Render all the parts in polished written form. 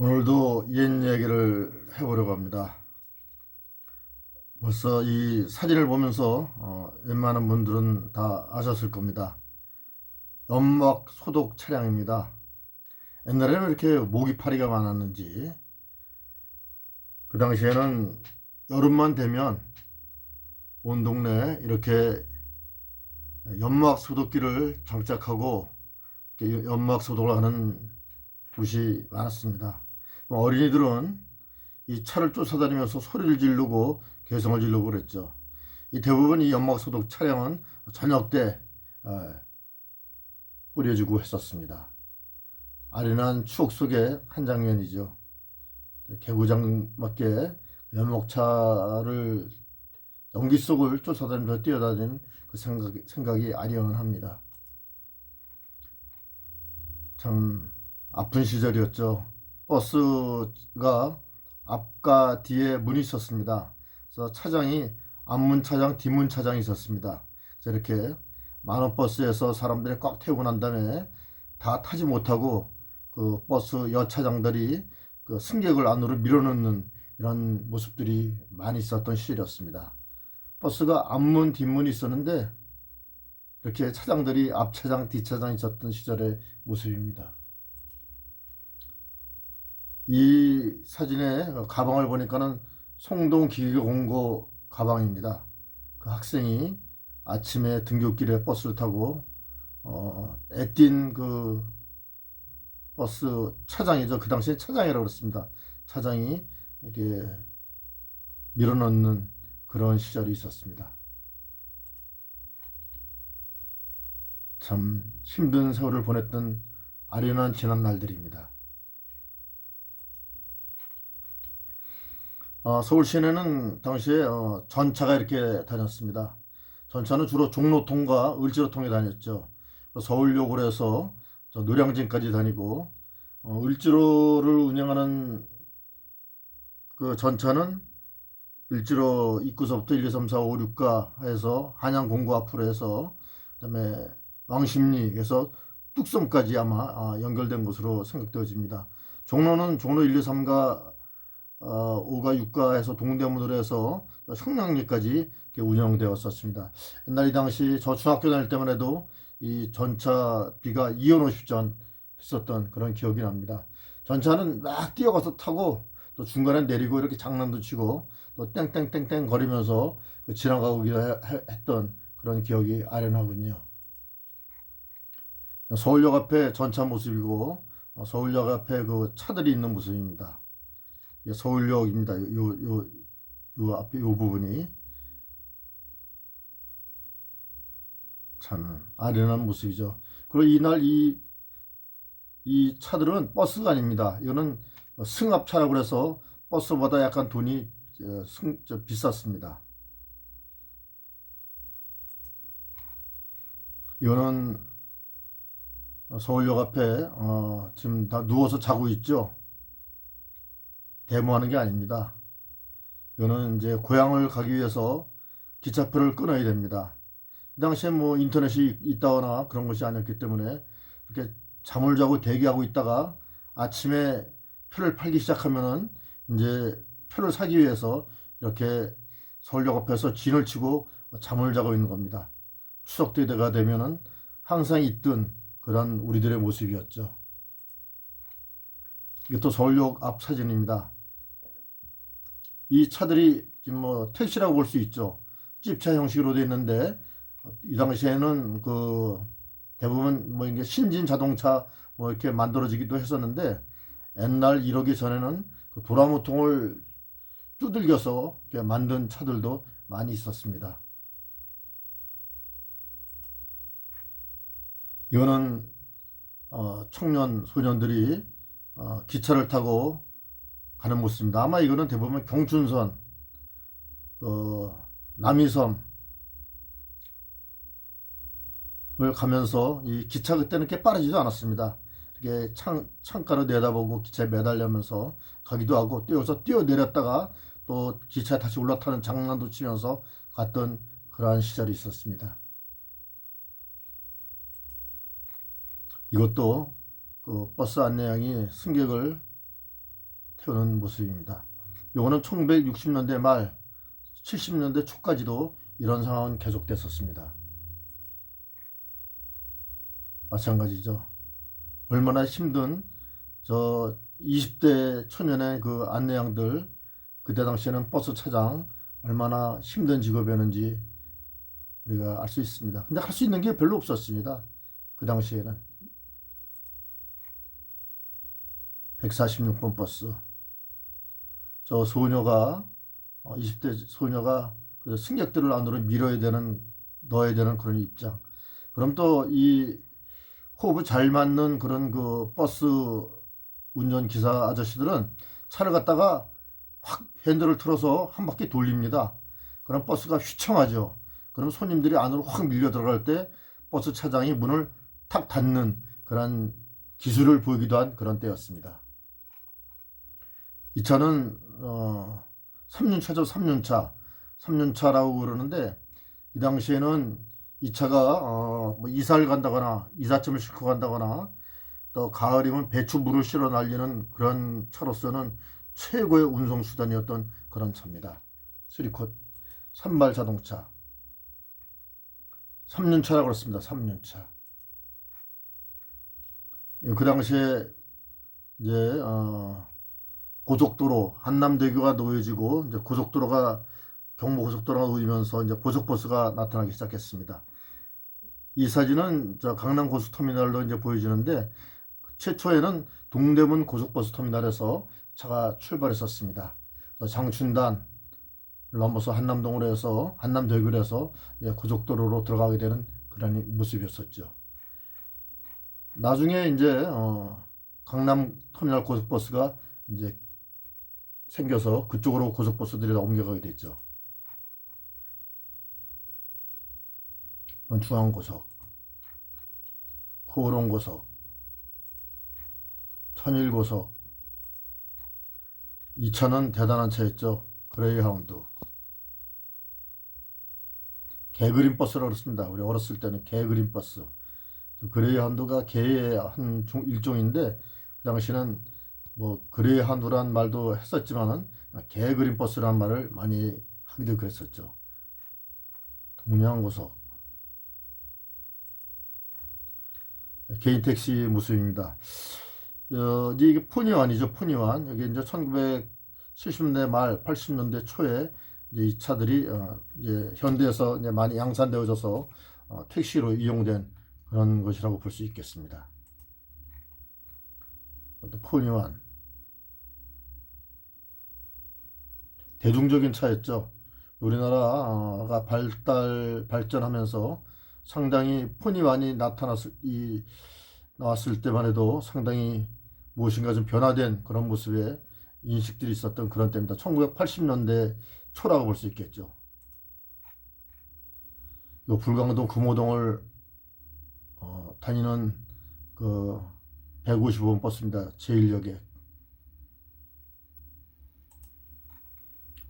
오늘도 옛 얘기를 해보려고 합니다. 벌써 이 사진을 보면서 웬만한 분들은 다 아셨을 겁니다. 연막 소독 차량입니다. 옛날에는 이렇게 모기파리가 많았는지 그 당시에는 여름만 되면 온 동네에 이렇게 연막 소독기를 장착하고 이렇게 연막 소독을 하는 곳이 많았습니다. 어린이들은 이 차를 쫓아다니면서 소리를 지르고 개성을 지르고 그랬죠. 이 대부분 이 연막 소독 차량은 저녁 때 뿌려주고 했었습니다. 아련한 추억 속의 한 장면이죠. 개구장 밖에 연목차를 연기 속을 쫓아다니면서 뛰어다니는 그 생각이 아련합니다. 참 아픈 시절이었죠. 버스가 앞과 뒤에 문이 있었습니다. 그래서 차장이 앞문 차장, 뒷문 차장이 있었습니다. 그래서 이렇게 만원 버스에서 사람들이 꽉 태우고 난 다음에 다 타지 못하고 그 버스 여차장들이 그 승객을 안으로 밀어넣는 이런 모습들이 많이 있었던 시절이었습니다. 버스가 앞문, 뒷문이 있었는데 이렇게 차장들이 앞차장, 뒷차장 있었던 시절의 모습입니다. 이 사진에 가방을 보니까는 송동 기계공고 가방입니다. 그 학생이 아침에 등굣길에 버스를 타고 애띤 그 버스 차장이죠. 그 당시에 차장이라고 그랬습니다. 차장이 이렇게 밀어넣는 그런 시절이 있었습니다. 참 힘든 세월을 보냈던 아련한 지난 날들입니다. 서울 시내는 당시에 전차가 이렇게 다녔습니다. 전차는 주로 종로통과 을지로 통해 다녔죠. 서울역으로 해서 저 노량진까지 다니고 을지로를 운영하는 그 전차는 을지로 입구서부터 1, 2, 3, 4, 5, 6가 해서 한양공고 앞으로 해서 그다음에 왕십리에서 뚝섬까지 아마 연결된 것으로 생각되어집니다. 종로는 종로 1, 2, 3가 5가 6가에서 동대문으로 해서 성량리까지 운영되었었습니다. 옛날 이 당시 저 중학교 다닐 때만 해도 이 전차비가 2원 50전 했었던 그런 기억이 납니다. 전차는 막 뛰어가서 타고 또 중간에 내리고 이렇게 장난도 치고 또 땡땡땡땡 거리면서 지나가기도 했던 그런 기억이 아련하군요. 서울역 앞에 전차 모습이고 서울역 앞에 그 차들이 있는 모습입니다. 서울역입니다. 요 앞에 요 부분이 참 아련한 모습이죠. 그리고 이날 이 차들은 버스가 아닙니다. 이거는 승합차라고 해서 버스보다 약간 돈이 비쌌습니다. 이거는 서울역 앞에 지금 다 누워서 자고 있죠. 데모하는 게 아닙니다. 이거는 이제 고향을 가기 위해서 기차표를 끊어야 됩니다. 그 당시에 뭐 인터넷이 있다거나 그런 것이 아니었기 때문에 이렇게 잠을 자고 대기하고 있다가 아침에 표를 팔기 시작하면은 이제 표를 사기 위해서 이렇게 서울역 앞에서 진을 치고 잠을 자고 있는 겁니다. 추석 때가 되면은 항상 있던 그런 우리들의 모습이었죠. 이것도 서울역 앞 사진입니다. 이 차들이 지금 뭐 택시라고 볼 수 있죠. 집차 형식으로 되어 있는데 이 당시에는 그 대부분 뭐 이게 신진 자동차 뭐 이렇게 만들어지기도 했었는데 옛날 이러기 전에는 그 도라무통을 두들겨서 이렇게 만든 차들도 많이 있었습니다. 이거는 청년 소년들이 기차를 타고 가는 모습입니다. 아마 이거는 대부분 경춘선, 그 남이섬 을 가면서 이 기차 그때는 꽤 빠르지도 않았습니다. 이렇게 창가로 내다보고 기차에 매달리면서 가기도 하고 뛰어서 뛰어내렸다가 또 기차에 다시 올라타는 장난도 치면서 갔던 그러한 시절이 있었습니다. 이것도 그 버스 안내양이 승객을 태우는 모습입니다. 요거는 1960년대 말 70년대 초까지도 이런 상황은 계속됐었습니다. 마찬가지죠. 얼마나 힘든 저 20대 초년의 그 안내양들, 그때 당시에는 버스 차장 얼마나 힘든 직업이었는지 우리가 알 수 있습니다. 근데 할 수 있는 게 별로 없었습니다. 그 당시에는 146번 버스, 저 소녀가 20대 소녀가 그 승객들을 안으로 밀어야 되는, 넣어야 되는 그런 입장. 그럼 또 이 호흡이 잘 맞는 그런 그 버스 운전기사 아저씨들은 차를 갖다가 확 핸들을 틀어서 한 바퀴 돌립니다. 그럼 버스가 휘청하죠. 그럼 손님들이 안으로 확 밀려 들어갈 때 버스 차장이 문을 탁 닫는 그런 기술을 보이기도 한 그런 때였습니다. 이 차는 3륜차죠. 3륜차. 3륜차라고 그러는데 이 당시에는 이 차가 뭐 이사를 간다거나 이삿짐을 싣고 간다거나 또 가을이면 배추물을 실어 날리는 그런 차로서는 최고의 운송 수단이었던 그런 차입니다. 쓰리콧 산발 자동차 3륜차라고 그랬습니다. 3륜차. 그 당시에 이제 고속도로 한남대교가 놓여지고 이제 고속도로가 경부고속도로가 놓이면서 이제 고속버스가 나타나기 시작했습니다. 이 사진은 저 강남 고속터미널로 이제 보여지는데 최초에는 동대문 고속버스 터미널에서 차가 출발했었습니다. 장춘단을 넘어서 한남동으로 해서 한남대교로 해서 고속도로로 들어가게 되는 그런 모습이었었죠. 나중에 이제 강남 터미널 고속버스가 이제 생겨서 그쪽으로 고속버스들이 다 옮겨가게 됐죠. 중앙고속, 코오롱고속, 천일고속. 이 차는 대단한 차였죠. 그레이하운드. 개그린 버스라고 그랬습니다. 우리 어렸을 때는 개그린 버스. 그레이하운드가 개의 한 일종인데 그 당시는 뭐 그레이하운드란 말도 했었지만은 개그린 버스란 말을 많이 하기도 그랬었죠. 동양고속. 개인 택시 모습입니다. 이게 푸니완이죠. 푸니완. 여기 이제 1970년대 말 80년대 초에 이제 이 차들이 이제 현대에서 이제 많이 양산되어져서 택시로 이용된 그런 것이라고 볼 수 있겠습니다. 또 푸니완. 대중적인 차였죠. 우리나라가 발전하면서 상당히 푸니완이 나왔을 때만 해도 상당히 무엇인가 좀 변화된 그런 모습의 인식들이 있었던 그런 때입니다. 1980년대 초라고 볼 수 있겠죠. 요 불광동 금호동을 다니는 그 155번 버스입니다. 제1역에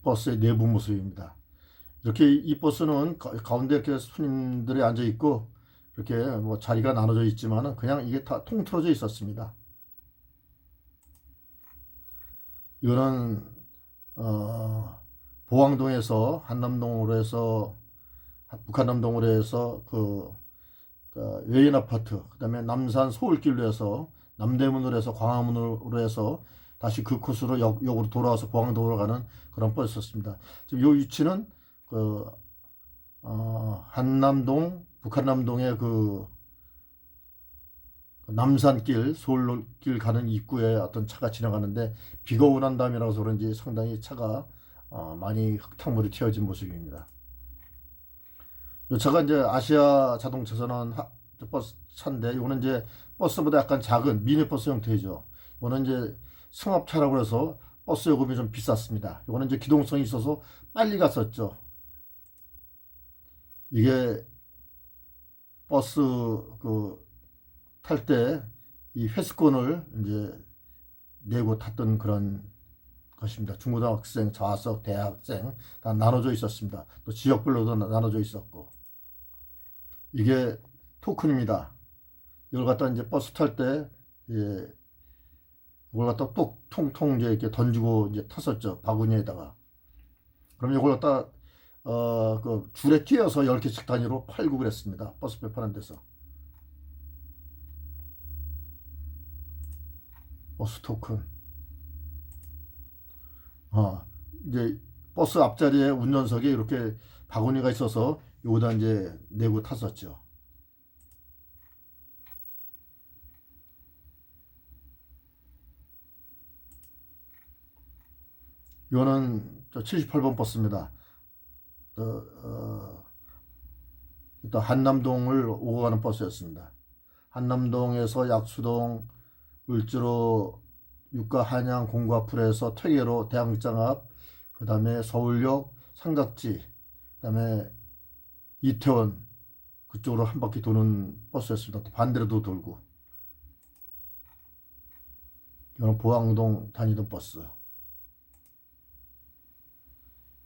버스의 내부 모습입니다. 이렇게 이 버스는 가운데 이렇게 손님들이 앉아 있고 이렇게 뭐 자리가 나눠져 있지만은 그냥 이게 다 통틀어져 있었습니다. 이거는 보왕동에서 한남동으로 해서 북한남동으로 해서 그 외인 아파트, 그다음에 남산 서울길로 해서 남대문으로 해서 광화문으로 해서 다시 그 코스로 역으로 돌아와서 보왕동으로 가는 그런 버스였습니다. 지금 이 위치는 그 한남동, 북한남동의 그 남산길, 서울길 가는 입구에 어떤 차가 지나가는데 비가 오고 난 다음이라서 그런지 상당히 차가 많이 흙탕물이 튀어진 모습입니다. 이 차가 이제 아시아 자동차에서 버스 차인데 이거는 이제 버스보다 약간 작은 미니버스 형태이죠. 이거는 이제 승합차라고 해서 버스 요금이 좀 비쌌습니다. 이거는 이제 기동성이 있어서 빨리 갔었죠. 이게 버스 탈 때 이 회수권을 이제 내고 탔던 그런 것입니다. 중고등학생, 저하석, 대학생 다 나눠져 있었습니다. 또 지역별로도 나눠져 있었고 이게 토큰입니다. 이걸 갖다 이제 버스 탈 때 이걸 갖다 또 통통 이제 이렇게 던지고 이제 탔었죠. 바구니에다가. 그럼 이걸 갖다 그 줄에 띄어서 10개씩 단위로 팔고 그랬습니다. 버스표 파는 데서. 버스 토큰. 이제 버스 앞자리에 운전석에 이렇게 바구니가 있어서 요거다 이제 내고 탔었죠. 이거는 78번 버스입니다. 또 한남동을 오고 가는 버스였습니다. 한남동에서 약수동, 을지로, 육가, 한양, 공구 앞으로 해서 퇴계로 대학극장 앞, 그 다음에 서울역, 삼각지, 그 다음에 이태원 그쪽으로 한 바퀴 도는 버스였습니다. 또 반대로도 돌고. 이거는 보항동 다니던 버스.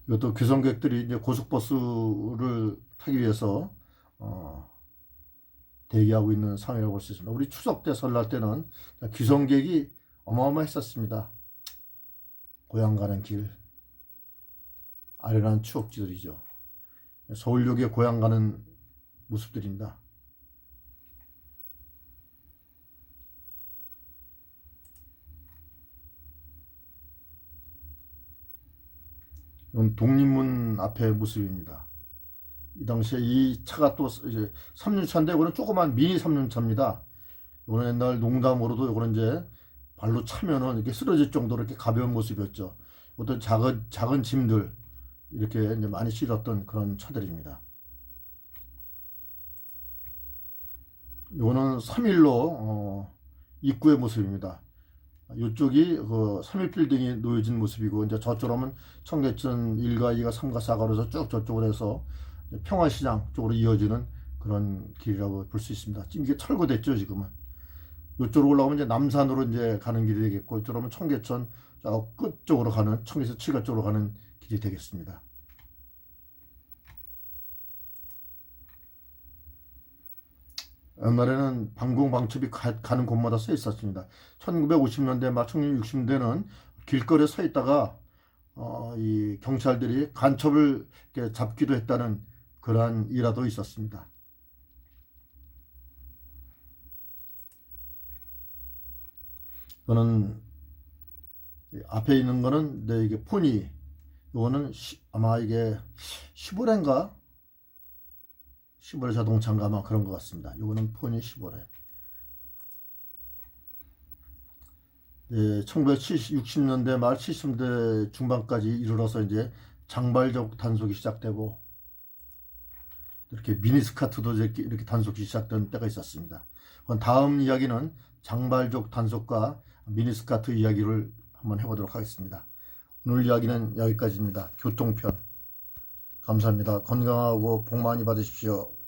이것도 귀성객들이 이제 고속버스를 타기 위해서 대기하고 있는 상황이라고 볼 수 있습니다. 우리 추석 때 설날 때는 귀성객이 어마어마했었습니다. 고향 가는 길, 아련한 추억지들이죠. 서울역에 고향 가는 모습들입니다. 이건 독립문 앞의 모습입니다. 이 당시에 이 차가 또 이제 3륜차인데 이거는 조그만 미니 3륜차입니다. 이거는 옛날 농담으로도 이거는 이제 발로 차면은 이렇게 쓰러질 정도로 이렇게 가벼운 모습이었죠. 어떤 작은 짐들 이렇게 이제 많이 실었던 그런 차들입니다. 이거는 3일로 입구의 모습입니다. 이쪽이 그 3일 빌딩이 놓여진 모습이고 이제 저쪽으로 하면 청계천 1가 2가 3가 4가로 해서 쭉 저쪽으로 해서 평화시장 쪽으로 이어지는 그런 길이라고 볼 수 있습니다. 지금 이게 철거됐죠, 지금은. 이쪽으로 올라오면 이제 남산으로 이제 가는 길이 되겠고, 이쪽으로 하면 청계천 저 끝쪽으로 가는, 청계천 칠가 쪽으로 가는 길이 되겠습니다. 옛날에는 방공방첩이 가는 곳마다 써 있었습니다. 1950년대 말 1960년대는 길거리에 서 있다가 이 경찰들이 간첩을 이렇게 잡기도 했다는 그러한 일화도 있었습니다. 저는 앞에 있는 거는 이게 포니, 이거는 아마 이게 시보레인가? 시보레 자동차인가 아마 그런 것 같습니다. 이거는 포니 시보레. 네, 1960년대 말 70년대 중반까지 이르러서 이제 장발적 단속이 시작되고 이렇게 미니스카트도 이렇게 단속이 시작된 때가 있었습니다. 그럼 다음 이야기는 장발적 단속과 미니스카트 이야기를 한번 해보도록 하겠습니다. 오늘 이야기는 여기까지입니다. 교통편. 감사합니다. 건강하고 복 많이 받으십시오.